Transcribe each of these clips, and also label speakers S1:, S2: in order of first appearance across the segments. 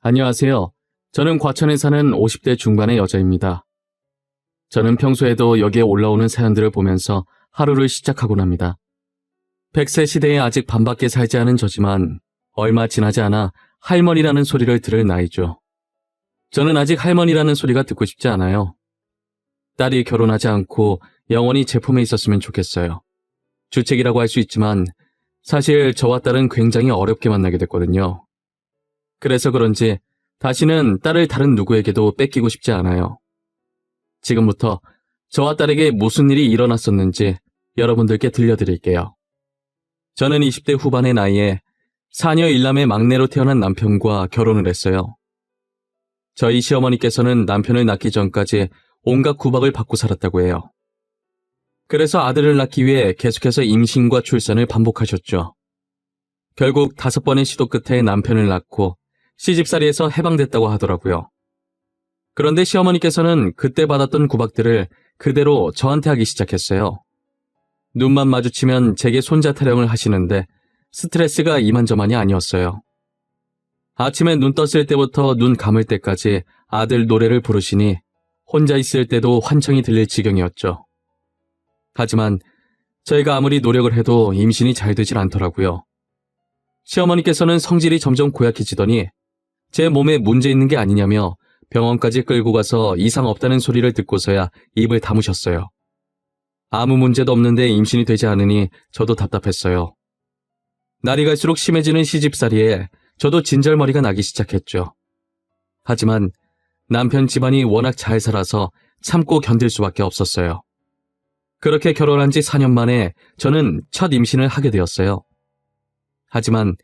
S1: 안녕하세요. 저는 과천에 사는 50대 중반의 여자입니다. 저는 평소에도 여기에 올라오는 사연들을 보면서 하루를 시작하곤 합니다. 100세 시대에 아직 반밖에 살지 않은 저지만 얼마 지나지 않아 할머니라는 소리를 들을 나이죠. 저는 아직 할머니라는 소리가 듣고 싶지 않아요. 딸이 결혼하지 않고 영원히 제 품에 있었으면 좋겠어요. 주책이라고 할 수 있지만 사실 저와 딸은 굉장히 어렵게 만나게 됐거든요. 그래서 그런지 다시는 딸을 다른 누구에게도 뺏기고 싶지 않아요. 지금부터 저와 딸에게 무슨 일이 일어났었는지 여러분들께 들려드릴게요. 저는 20대 후반의 나이에 사녀 1남의 막내로 태어난 남편과 결혼을 했어요. 저희 시어머니께서는 남편을 낳기 전까지 온갖 구박을 받고 살았다고 해요. 그래서 아들을 낳기 위해 계속해서 임신과 출산을 반복하셨죠. 결국 5번의 시도 끝에 남편을 낳고 시집살이에서 해방됐다고 하더라고요. 그런데 시어머니께서는 그때 받았던 구박들을 그대로 저한테 하기 시작했어요. 눈만 마주치면 제게 손자 타령을 하시는데 스트레스가 이만저만이 아니었어요. 아침에 눈 떴을 때부터 눈 감을 때까지 아들 노래를 부르시니 혼자 있을 때도 환청이 들릴 지경이었죠. 하지만 저희가 아무리 노력을 해도 임신이 잘 되질 않더라고요. 시어머니께서는 성질이 점점 고약해지더니 제 몸에 문제 있는 게 아니냐며 병원까지 끌고 가서 이상 없다는 소리를 듣고서야 입을 다무셨어요. 아무 문제도 없는데 임신이 되지 않으니 저도 답답했어요. 날이 갈수록 심해지는 시집살이에 저도 진절머리가 나기 시작했죠. 하지만 남편 집안이 워낙 잘 살아서 참고 견딜 수밖에 없었어요. 그렇게 결혼한 지 4년 만에 저는 첫 임신을 하게 되었어요. 하지만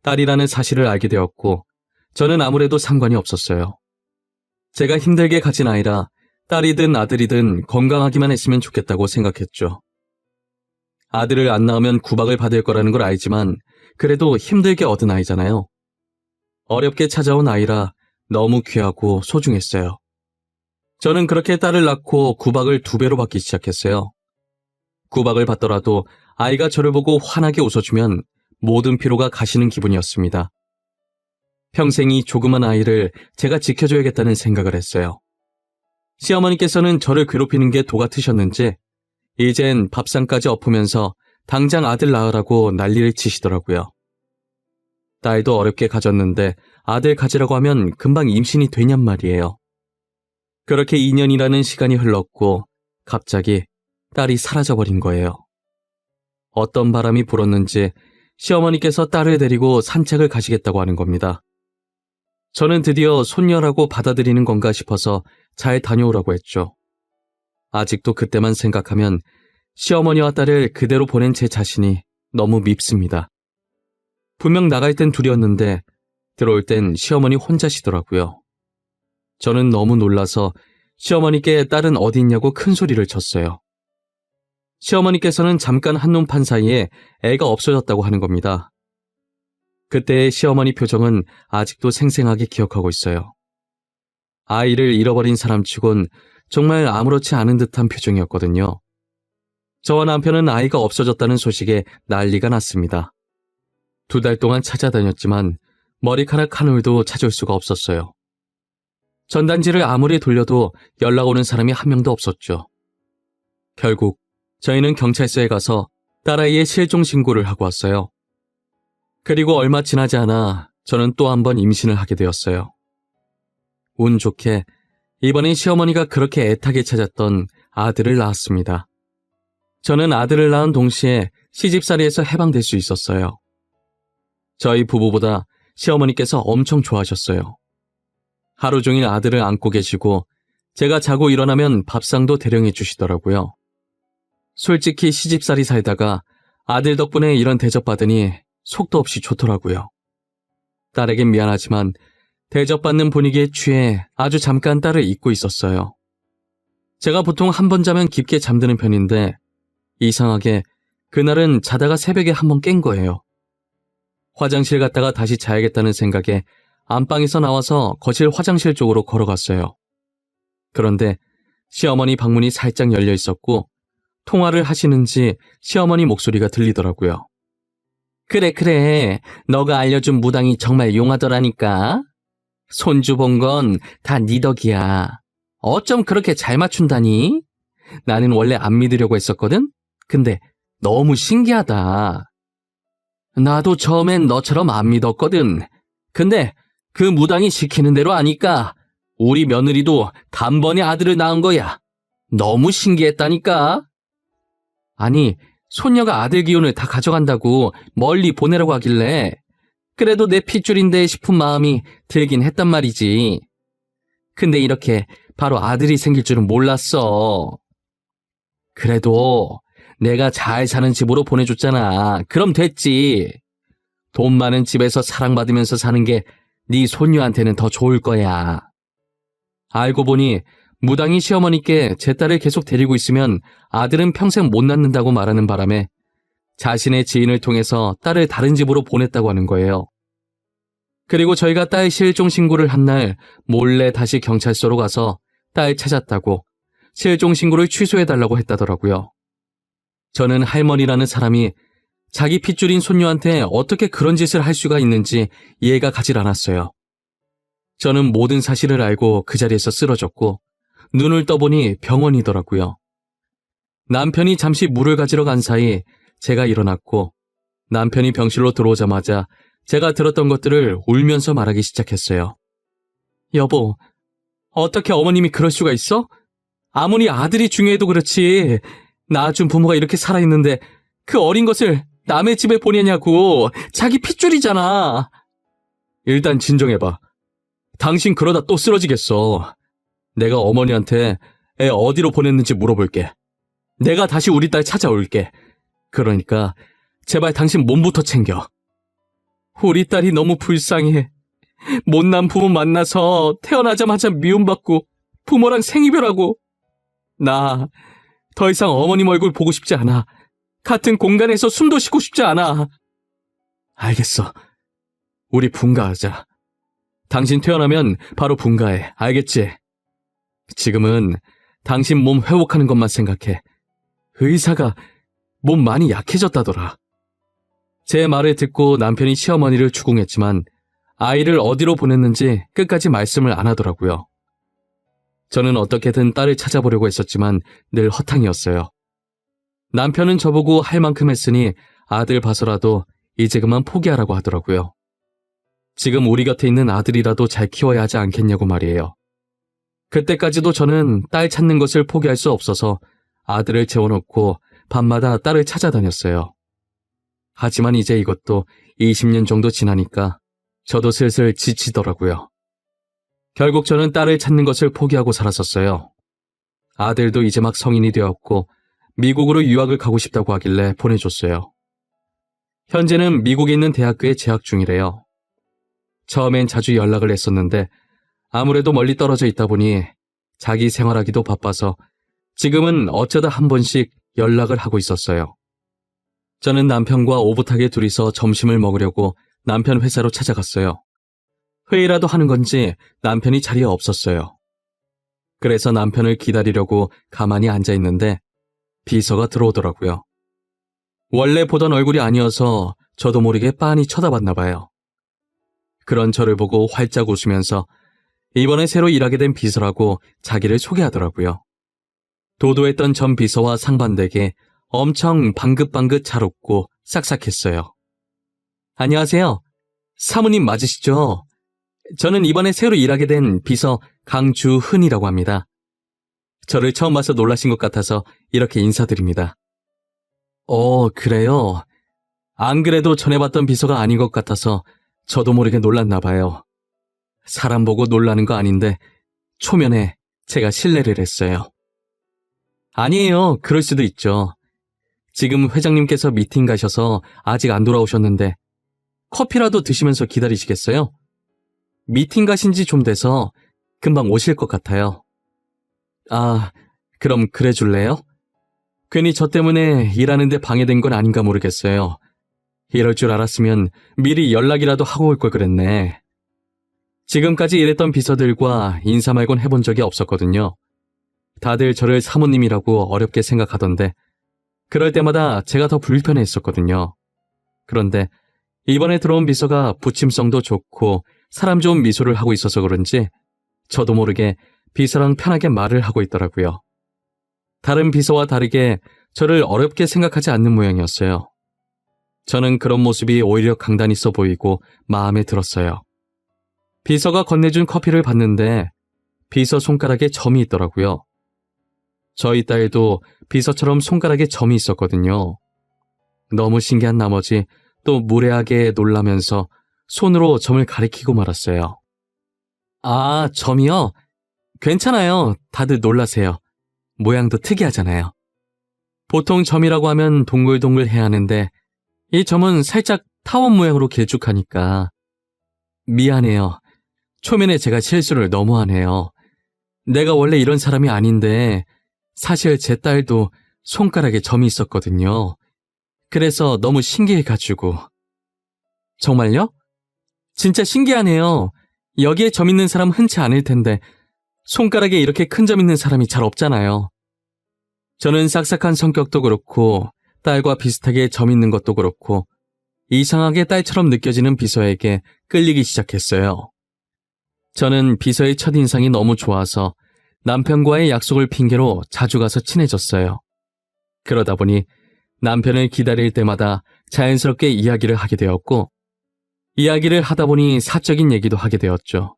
S1: 딸이라는 사실을 알게 되었고 저는 아무래도 상관이 없었어요. 제가 힘들게 가진 아이라 딸이든 아들이든 건강하기만 했으면 좋겠다고 생각했죠. 아들을 안 낳으면 구박을 받을 거라는 걸 알지만 그래도 힘들게 얻은 아이잖아요. 어렵게 찾아온 아이라 너무 귀하고 소중했어요. 저는 그렇게 딸을 낳고 구박을 2배로 받기 시작했어요. 구박을 받더라도 아이가 저를 보고 환하게 웃어주면 모든 피로가 가시는 기분이었습니다. 평생 이 조그만 아이를 제가 지켜줘야겠다는 생각을 했어요. 시어머니께서는 저를 괴롭히는 게 도 같으셨는지 이젠 밥상까지 엎으면서 당장 아들 낳으라고 난리를 치시더라고요. 딸도 어렵게 가졌는데 아들 가지라고 하면 금방 임신이 되냔 말이에요. 그렇게 2년이라는 시간이 흘렀고 갑자기 딸이 사라져버린 거예요. 어떤 바람이 불었는지 시어머니께서 딸을 데리고 산책을 가시겠다고 하는 겁니다. 저는 드디어 손녀라고 받아들이는 건가 싶어서 잘 다녀오라고 했죠. 아직도 그때만 생각하면 시어머니와 딸을 그대로 보낸 제 자신이 너무 밉습니다. 분명 나갈 땐 둘이었는데 들어올 땐 시어머니 혼자시더라고요. 저는 너무 놀라서 시어머니께 딸은 어디 있냐고 큰 소리를 쳤어요. 시어머니께서는 잠깐 한눈 판 사이에 애가 없어졌다고 하는 겁니다. 그때의 시어머니 표정은 아직도 생생하게 기억하고 있어요. 아이를 잃어버린 사람치곤 정말 아무렇지 않은 듯한 표정이었거든요. 저와 남편은 아이가 없어졌다는 소식에 난리가 났습니다. 2달 동안 찾아다녔지만 머리카락 한 올도 찾을 수가 없었어요. 전단지를 아무리 돌려도 연락 오는 사람이 한 명도 없었죠. 결국 저희는 경찰서에 가서 딸아이의 실종 신고를 하고 왔어요. 그리고 얼마 지나지 않아 저는 또 한 번 임신을 하게 되었어요. 운 좋게 이번엔 시어머니가 그렇게 애타게 찾았던 아들을 낳았습니다. 저는 아들을 낳은 동시에 시집살이에서 해방될 수 있었어요. 저희 부부보다 시어머니께서 엄청 좋아하셨어요. 하루 종일 아들을 안고 계시고 제가 자고 일어나면 밥상도 대령해 주시더라고요. 솔직히 시집살이 살다가 아들 덕분에 이런 대접받으니 속도 없이 좋더라고요. 딸에겐 미안하지만 대접받는 분위기에 취해 아주 잠깐 딸을 잊고 있었어요. 제가 보통 한 번 자면 깊게 잠드는 편인데 이상하게 그날은 자다가 새벽에 한 번 깬 거예요. 화장실 갔다가 다시 자야겠다는 생각에 안방에서 나와서 거실 화장실 쪽으로 걸어갔어요. 그런데 시어머니 방문이 살짝 열려 있었고 통화를 하시는지 시어머니 목소리가 들리더라고요. 그래, 너가 알려준 무당이 정말 용하더라니까. 손주 본 건 다 네 덕이야. 어쩜 그렇게 잘 맞춘다니? 나는 원래 안 믿으려고 했었거든? 근데 너무 신기하다. 나도 처음엔 너처럼 안 믿었거든. 근데 그 무당이 시키는 대로 하니까 우리 며느리도 단번에 아들을 낳은 거야. 너무 신기했다니까. 아니, 손녀가 아들 기운을 다 가져간다고 멀리 보내라고 하길래 그래도 내 핏줄인데 싶은 마음이 들긴 했단 말이지. 근데 이렇게 바로 아들이 생길 줄은 몰랐어. 그래도 내가 잘 사는 집으로 보내줬잖아. 그럼 됐지. 돈 많은 집에서 사랑받으면서 사는 게 네 손녀한테는 더 좋을 거야. 알고 보니 무당이 시어머니께 제 딸을 계속 데리고 있으면 아들은 평생 못 낳는다고 말하는 바람에 자신의 지인을 통해서 딸을 다른 집으로 보냈다고 하는 거예요. 그리고 저희가 딸 실종 신고를 한 날 몰래 다시 경찰서로 가서 딸 찾았다고 실종 신고를 취소해달라고 했다더라고요. 저는 할머니라는 사람이 자기 핏줄인 손녀한테 어떻게 그런 짓을 할 수가 있는지 이해가 가질 않았어요. 저는 모든 사실을 알고 그 자리에서 쓰러졌고 눈을 떠보니 병원이더라고요. 남편이 잠시 물을 가지러 간 사이 제가 일어났고 남편이 병실로 들어오자마자 제가 들었던 것들을 울면서 말하기 시작했어요. 여보, 어떻게 어머님이 그럴 수가 있어? 아무리 아들이 중요해도 그렇지. 낳아준 부모가 이렇게 살아있는데 그 어린 것을 남의 집에 보내냐고. 자기 핏줄이잖아. 일단 진정해봐. 당신 그러다 또 쓰러지겠어. 내가 어머니한테 애 어디로 보냈는지 물어볼게. 내가 다시 우리 딸 찾아올게. 그러니까 제발 당신 몸부터 챙겨. 우리 딸이 너무 불쌍해. 못난 부모 만나서 태어나자마자 미움받고 부모랑 생이별하고. 나 더 이상 어머님 얼굴 보고 싶지 않아. 같은 공간에서 숨도 쉬고 싶지 않아. 알겠어. 우리 분가하자. 당신 퇴원하면 바로 분가해. 알겠지? 지금은 당신 몸 회복하는 것만 생각해. 의사가 몸 많이 약해졌다더라. 제 말을 듣고 남편이 시어머니를 추궁했지만 아이를 어디로 보냈는지 끝까지 말씀을 안 하더라고요. 저는 어떻게든 딸을 찾아보려고 했었지만 늘 허탕이었어요. 남편은 저보고 할 만큼 했으니 아들 봐서라도 이제 그만 포기하라고 하더라고요. 지금 우리 곁에 있는 아들이라도 잘 키워야 하지 않겠냐고 말이에요. 그때까지도 저는 딸 찾는 것을 포기할 수 없어서 아들을 재워놓고 밤마다 딸을 찾아다녔어요. 하지만 이제 이것도 20년 정도 지나니까 저도 슬슬 지치더라고요. 결국 저는 딸을 찾는 것을 포기하고 살았었어요. 아들도 이제 막 성인이 되었고 미국으로 유학을 가고 싶다고 하길래 보내줬어요. 현재는 미국에 있는 대학교에 재학 중이래요. 처음엔 자주 연락을 했었는데 아무래도 멀리 떨어져 있다 보니 자기 생활하기도 바빠서 지금은 어쩌다 한 번씩 연락을 하고 있었어요. 저는 남편과 오붓하게 둘이서 점심을 먹으려고 남편 회사로 찾아갔어요. 회의라도 하는 건지 남편이 자리에 없었어요. 그래서 남편을 기다리려고 가만히 앉아 있는데 비서가 들어오더라고요. 원래 보던 얼굴이 아니어서 저도 모르게 빤히 쳐다봤나 봐요. 그런 저를 보고 활짝 웃으면서 이번에 새로 일하게 된 비서라고 자기를 소개하더라고요. 도도했던 전 비서와 상반되게 엄청 방긋방긋 잘 웃고 싹싹했어요. 안녕하세요. 사모님 맞으시죠? 저는 이번에 새로 일하게 된 비서 강주흔이라고 합니다. 저를 처음 봐서 놀라신 것 같아서 이렇게 인사드립니다. 그래요? 안 그래도 전에 봤던 비서가 아닌 것 같아서 저도 모르게 놀랐나 봐요. 사람 보고 놀라는 거 아닌데 초면에 제가 실례를 했어요. 아니에요. 그럴 수도 있죠. 지금 회장님께서 미팅 가셔서 아직 안 돌아오셨는데 커피라도 드시면서 기다리시겠어요? 미팅 가신 지 좀 돼서 금방 오실 것 같아요. 그럼 그래 줄래요? 괜히 저 때문에 일하는데 방해된 건 아닌가 모르겠어요. 이럴 줄 알았으면 미리 연락이라도 하고 올 걸 그랬네. 지금까지 일했던 비서들과 인사 말곤 해본 적이 없었거든요. 다들 저를 사모님이라고 어렵게 생각하던데 그럴 때마다 제가 더 불편해했었거든요. 그런데 이번에 들어온 비서가 부침성도 좋고 사람 좋은 미소를 하고 있어서 그런지 저도 모르게 비서랑 편하게 말을 하고 있더라고요. 다른 비서와 다르게 저를 어렵게 생각하지 않는 모양이었어요. 저는 그런 모습이 오히려 강단 있어 보이고 마음에 들었어요. 비서가 건네준 커피를 봤는데 비서 손가락에 점이 있더라고요. 저희 딸도 비서처럼 손가락에 점이 있었거든요. 너무 신기한 나머지 또 무례하게 놀라면서 손으로 점을 가리키고 말았어요. 아, 점이요? 괜찮아요. 다들 놀라세요. 모양도 특이하잖아요. 보통 점이라고 하면 동글동글해야 하는데 이 점은 살짝 타원 모양으로 길쭉하니까. 미안해요. 초면에 제가 실수를 너무 하네요. 내가 원래 이런 사람이 아닌데 사실 제 딸도 손가락에 점이 있었거든요. 그래서 너무 신기해가지고. 정말요? 진짜 신기하네요. 여기에 점 있는 사람 흔치 않을 텐데 손가락에 이렇게 큰 점 있는 사람이 잘 없잖아요. 저는 싹싹한 성격도 그렇고 딸과 비슷하게 점 있는 것도 그렇고 이상하게 딸처럼 느껴지는 비서에게 끌리기 시작했어요. 저는 비서의 첫인상이 너무 좋아서 남편과의 약속을 핑계로 자주 가서 친해졌어요. 그러다 보니 남편을 기다릴 때마다 자연스럽게 이야기를 하게 되었고 이야기를 하다 보니 사적인 얘기도 하게 되었죠.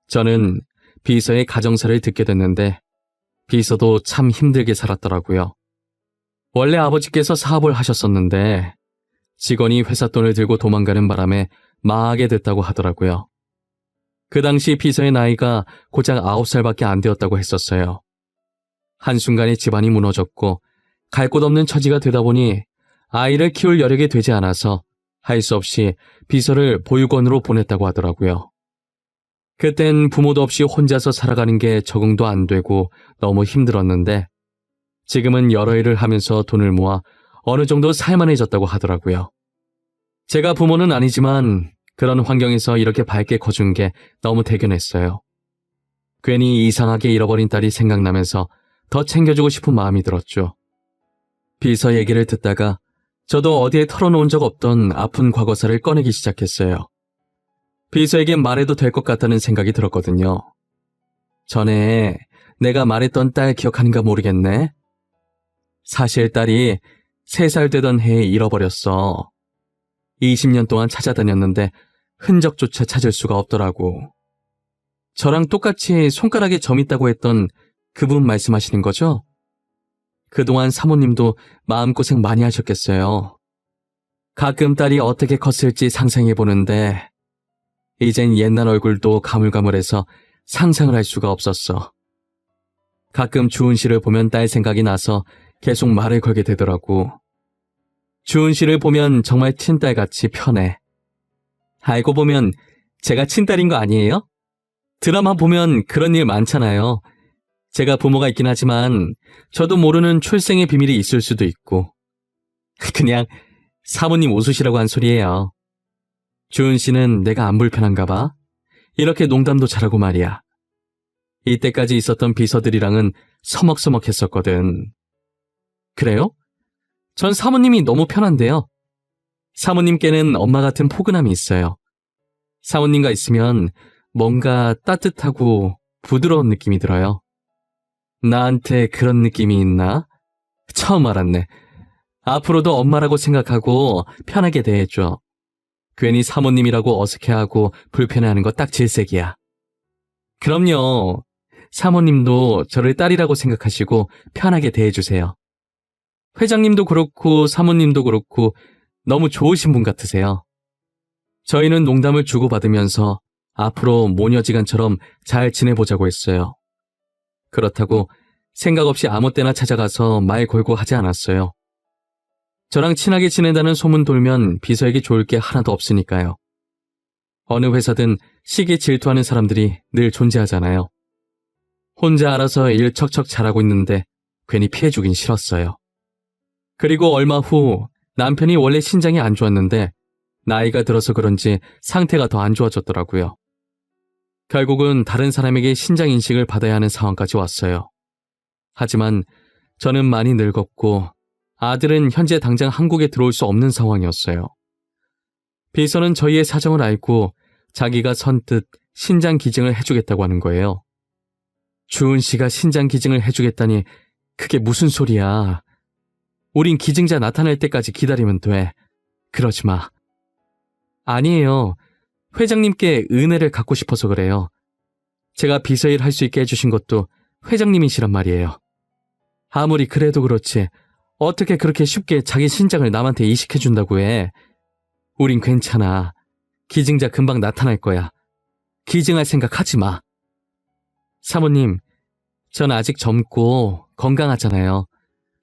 S1: 저는 비서의 가정사를 듣게 됐는데 비서도 참 힘들게 살았더라고요. 원래 아버지께서 사업을 하셨었는데 직원이 회사 돈을 들고 도망가는 바람에 망하게 됐다고 하더라고요. 그 당시 비서의 나이가 고작 9살밖에 안 되었다고 했었어요. 한순간에 집안이 무너졌고 갈 곳 없는 처지가 되다 보니 아이를 키울 여력이 되지 않아서 할 수 없이 비서를 보육원으로 보냈다고 하더라고요. 그땐 부모도 없이 혼자서 살아가는 게 적응도 안 되고 너무 힘들었는데 지금은 여러 일을 하면서 돈을 모아 어느 정도 살만해졌다고 하더라고요. 제가 부모는 아니지만 그런 환경에서 이렇게 밝게 커준 게 너무 대견했어요. 괜히 이상하게 잃어버린 딸이 생각나면서 더 챙겨주고 싶은 마음이 들었죠. 비서 얘기를 듣다가 저도 어디에 털어놓은 적 없던 아픈 과거사를 꺼내기 시작했어요. 비서에게 말해도 될 것 같다는 생각이 들었거든요. 전에 내가 말했던 딸 기억하는가 모르겠네. 사실 딸이 3살 되던 해에 잃어버렸어. 20년 동안 찾아다녔는데 흔적조차 찾을 수가 없더라고. 저랑 똑같이 손가락에 점 있다고 했던 그분 말씀하시는 거죠? 그동안 사모님도 마음고생 많이 하셨겠어요. 가끔 딸이 어떻게 컸을지 상상해보는데 이젠 옛날 얼굴도 가물가물해서 상상을 할 수가 없었어. 가끔 주은 씨를 보면 딸 생각이 나서 계속 말을 걸게 되더라고. 주은 씨를 보면 정말 친딸같이 편해. 알고 보면 제가 친딸인 거 아니에요? 드라마 보면 그런 일 많잖아요. 제가 부모가 있긴 하지만 저도 모르는 출생의 비밀이 있을 수도 있고. 그냥 사모님 웃으시라고 한 소리예요. 주은 씨는 내가 안 불편한가 봐. 이렇게 농담도 잘하고 말이야. 이때까지 있었던 비서들이랑은 서먹서먹했었거든. 그래요? 전 사모님이 너무 편한데요. 사모님께는 엄마 같은 포근함이 있어요. 사모님과 있으면 뭔가 따뜻하고 부드러운 느낌이 들어요. 나한테 그런 느낌이 있나? 처음 알았네. 앞으로도 엄마라고 생각하고 편하게 대해줘. 괜히 사모님이라고 어색해하고 불편해하는 거 딱 질색이야. 그럼요. 사모님도 저를 딸이라고 생각하시고 편하게 대해주세요. 회장님도 그렇고 사모님도 그렇고 너무 좋으신 분 같으세요. 저희는 농담을 주고받으면서 앞으로 모녀지간처럼 잘 지내보자고 했어요. 그렇다고 생각 없이 아무 때나 찾아가서 말 걸고 하지 않았어요. 저랑 친하게 지낸다는 소문 돌면 비서에게 좋을 게 하나도 없으니까요. 어느 회사든 시기 질투하는 사람들이 늘 존재하잖아요. 혼자 알아서 일 척척 잘하고 있는데 괜히 피해주긴 싫었어요. 그리고 얼마 후 남편이 원래 신장이 안 좋았는데 나이가 들어서 그런지 상태가 더 안 좋아졌더라고요. 결국은 다른 사람에게 신장 인식을 받아야 하는 상황까지 왔어요. 하지만 저는 많이 늙었고 아들은 현재 당장 한국에 들어올 수 없는 상황이었어요. 비서는 저희의 사정을 알고 자기가 선뜻 신장 기증을 해주겠다고 하는 거예요. 주은 씨가 신장 기증을 해주겠다니 그게 무슨 소리야. 우린 기증자 나타날 때까지 기다리면 돼. 그러지 마. 아니에요. 회장님께 은혜를 갚고 싶어서 그래요. 제가 비서일 할 수 있게 해주신 것도 회장님이시란 말이에요. 아무리 그래도 그렇지 어떻게 그렇게 쉽게 자기 신장을 남한테 이식해준다고 해. 우린 괜찮아. 기증자 금방 나타날 거야. 기증할 생각 하지 마. 사모님, 전 아직 젊고 건강하잖아요.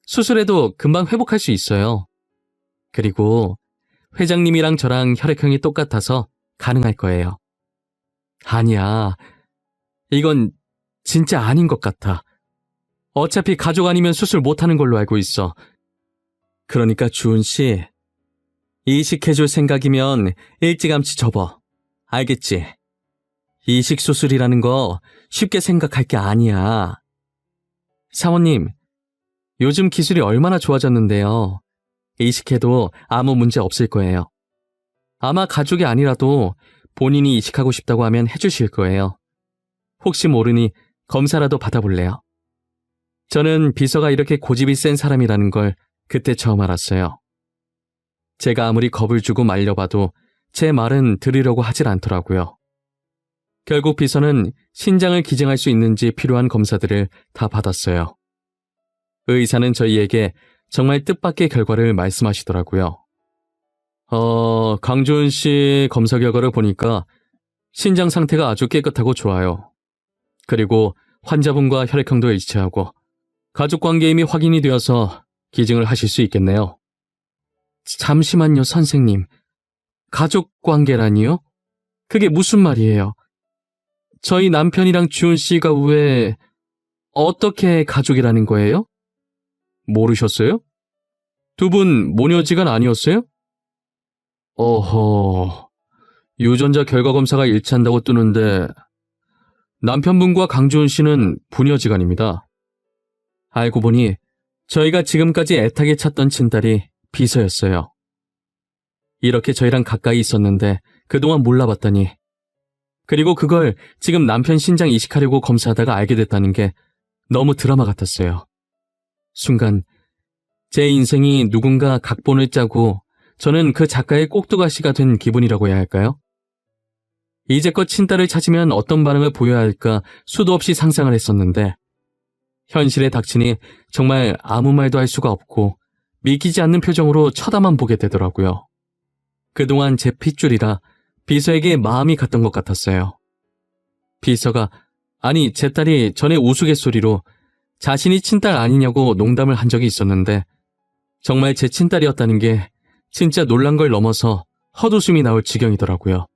S1: 수술해도 금방 회복할 수 있어요. 그리고 회장님이랑 저랑 혈액형이 똑같아서 가능할 거예요. 아니야. 이건 진짜 아닌 것 같아. 어차피 가족 아니면 수술 못하는 걸로 알고 있어. 그러니까 주은 씨, 이식해줄 생각이면 일찌감치 접어. 알겠지? 이식 수술이라는 거 쉽게 생각할 게 아니야. 사모님, 요즘 기술이 얼마나 좋아졌는데요. 이식해도 아무 문제 없을 거예요. 아마 가족이 아니라도 본인이 이식하고 싶다고 하면 해주실 거예요. 혹시 모르니 검사라도 받아볼래요? 저는 비서가 이렇게 고집이 센 사람이라는 걸 그때 처음 알았어요. 제가 아무리 겁을 주고 말려봐도 제 말은 들으려고 하질 않더라고요. 결국 비서는 신장을 기증할 수 있는지 필요한 검사들을 다 받았어요. 의사는 저희에게 정말 뜻밖의 결과를 말씀하시더라고요. 강주은 씨 검사 결과를 보니까 신장 상태가 아주 깨끗하고 좋아요. 그리고 환자분과 혈액형도 일치하고 가족관계 이미 확인이 되어서 기증을 하실 수 있겠네요. 잠시만요, 선생님. 가족관계라니요? 그게 무슨 말이에요? 저희 남편이랑 주은 씨가 왜 어떻게 가족이라는 거예요? 모르셨어요? 두 분 모녀지간 아니었어요? 어허, 유전자 결과 검사가 일치한다고 뜨는데 남편분과 강주은 씨는 부녀지간입니다. 알고 보니 저희가 지금까지 애타게 찾던 친딸이 비서였어요. 이렇게 저희랑 가까이 있었는데 그동안 몰라봤다니. 그리고 그걸 지금 남편 신장 이식하려고 검사하다가 알게 됐다는 게 너무 드라마 같았어요. 순간 제 인생이 누군가 각본을 짜고 저는 그 작가의 꼭두가시가 된 기분이라고 해야 할까요? 이제껏 친딸을 찾으면 어떤 반응을 보여야 할까 수도 없이 상상을 했었는데 현실에 닥치니 정말 아무 말도 할 수가 없고 믿기지 않는 표정으로 쳐다만 보게 되더라고요. 그동안 제 핏줄이라 비서에게 마음이 갔던 것 같았어요. 비서가, 아니 제 딸이 전에 우스갯소리로 자신이 친딸 아니냐고 농담을 한 적이 있었는데 정말 제 친딸이었다는 게 진짜 놀란 걸 넘어서 헛웃음이 나올 지경이더라고요.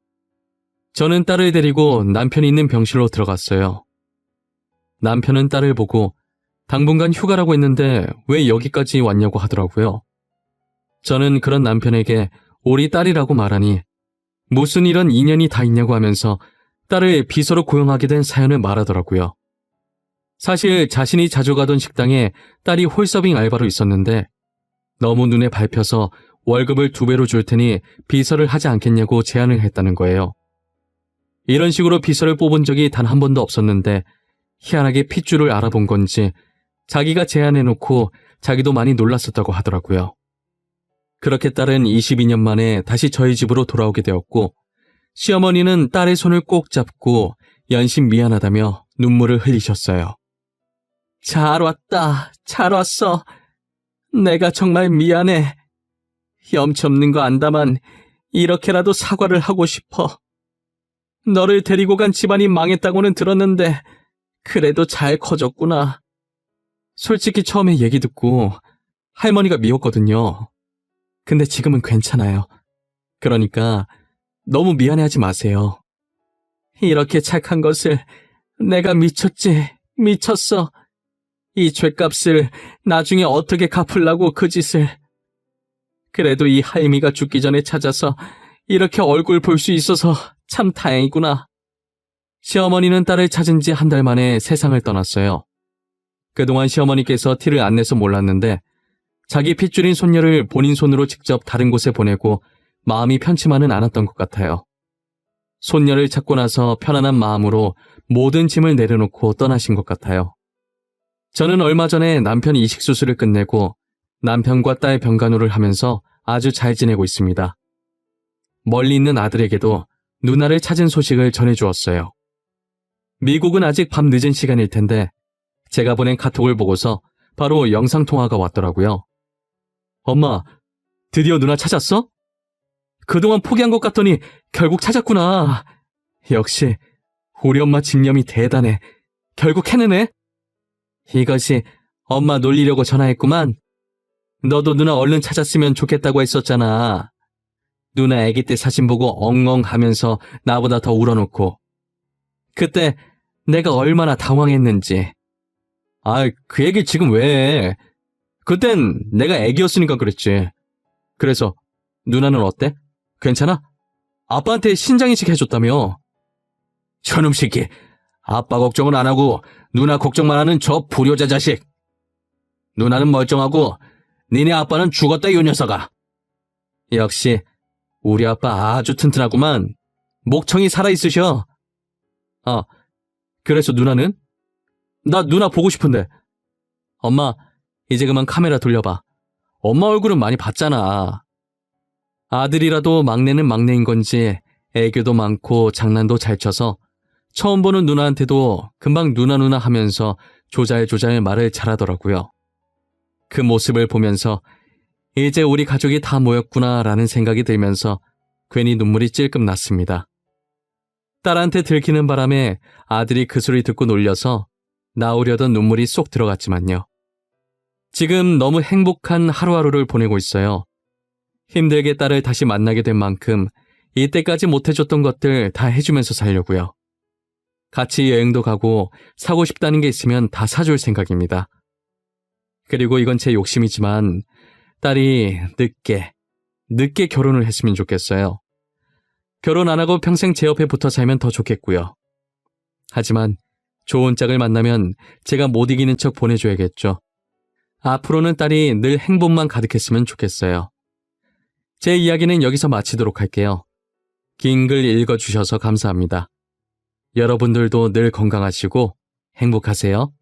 S1: 저는 딸을 데리고 남편이 있는 병실로 들어갔어요. 남편은 딸을 보고 당분간 휴가라고 했는데 왜 여기까지 왔냐고 하더라고요. 저는 그런 남편에게 우리 딸이라고 말하니 무슨 이런 인연이 다 있냐고 하면서 딸을 비서로 고용하게 된 사연을 말하더라고요. 사실 자신이 자주 가던 식당에 딸이 홀서빙 알바로 있었는데 너무 눈에 밟혀서 월급을 2배로 줄 테니 비서를 하지 않겠냐고 제안을 했다는 거예요. 이런 식으로 비서를 뽑은 적이 단 한 번도 없었는데 희한하게 핏줄을 알아본 건지 자기가 제안해놓고 자기도 많이 놀랐었다고 하더라고요. 그렇게 딸은 22년 만에 다시 저희 집으로 돌아오게 되었고 시어머니는 딸의 손을 꼭 잡고 연신 미안하다며 눈물을 흘리셨어요. 잘 왔다, 잘 왔어. 내가 정말 미안해. 염치 없는 거 안다만 이렇게라도 사과를 하고 싶어. 너를 데리고 간 집안이 망했다고는 들었는데 그래도 잘 커졌구나. 솔직히 처음에 얘기 듣고 할머니가 미웠거든요. 근데 지금은 괜찮아요. 그러니까 너무 미안해하지 마세요. 이렇게 착한 것을 내가 미쳤지, 미쳤어. 이 죗값을 나중에 어떻게 갚으려고 그 짓을. 그래도 이 할미가 죽기 전에 찾아서 이렇게 얼굴 볼 수 있어서 참 다행이구나. 시어머니는 딸을 찾은 지 1달 만에 세상을 떠났어요. 그동안 시어머니께서 티를 안 내서 몰랐는데 자기 핏줄인 손녀를 본인 손으로 직접 다른 곳에 보내고 마음이 편치만은 않았던 것 같아요. 손녀를 찾고 나서 편안한 마음으로 모든 짐을 내려놓고 떠나신 것 같아요. 저는 얼마 전에 남편 이식 수술을 끝내고 남편과 딸 병간호를 하면서 아주 잘 지내고 있습니다. 멀리 있는 아들에게도 누나를 찾은 소식을 전해주었어요. 미국은 아직 밤 늦은 시간일 텐데 제가 보낸 카톡을 보고서 바로 영상통화가 왔더라고요. 엄마, 드디어 누나 찾았어? 그동안 포기한 것 같더니 결국 찾았구나. 역시 우리 엄마 집념이 대단해. 결국 해내네. 이것이 엄마 놀리려고 전화했구만. 너도 누나 얼른 찾았으면 좋겠다고 했었잖아. 누나 아기 때 사진 보고 엉엉 하면서 나보다 더 울어놓고. 그때 내가 얼마나 당황했는지. 그 얘기 지금 왜 해? 그땐 내가 애기였으니까 그랬지. 그래서 누나는 어때? 괜찮아? 아빠한테 신장이식 해줬다며. 저놈 새끼. 아빠 걱정은 안 하고 누나 걱정만 하는 저 불효자 자식. 누나는 멀쩡하고 니네 아빠는 죽었다 이 녀석아. 역시 우리 아빠 아주 튼튼하구만. 목청이 살아있으셔. 그래서 누나는? 나 누나 보고 싶은데. 엄마, 이제 그만 카메라 돌려봐. 엄마 얼굴은 많이 봤잖아. 아들이라도 막내는 막내인 건지 애교도 많고 장난도 잘 쳐서 처음 보는 누나한테도 금방 누나 하면서 조잘조잘 말을 잘하더라고요. 그 모습을 보면서 이제 우리 가족이 다 모였구나라는 생각이 들면서 괜히 눈물이 찔끔 났습니다. 딸한테 들키는 바람에 아들이 그 소리 듣고 놀려서 나오려던 눈물이 쏙 들어갔지만요. 지금 너무 행복한 하루하루를 보내고 있어요. 힘들게 딸을 다시 만나게 된 만큼 이때까지 못해줬던 것들 다 해주면서 살려고요. 같이 여행도 가고 사고 싶다는 게 있으면 다 사줄 생각입니다. 그리고 이건 제 욕심이지만 딸이 늦게 결혼을 했으면 좋겠어요. 결혼 안 하고 평생 제 옆에 붙어 살면 더 좋겠고요. 하지만 좋은 짝을 만나면 제가 못 이기는 척 보내줘야겠죠. 앞으로는 딸이 늘 행복만 가득했으면 좋겠어요. 제 이야기는 여기서 마치도록 할게요. 긴 글 읽어주셔서 감사합니다. 여러분들도 늘 건강하시고 행복하세요.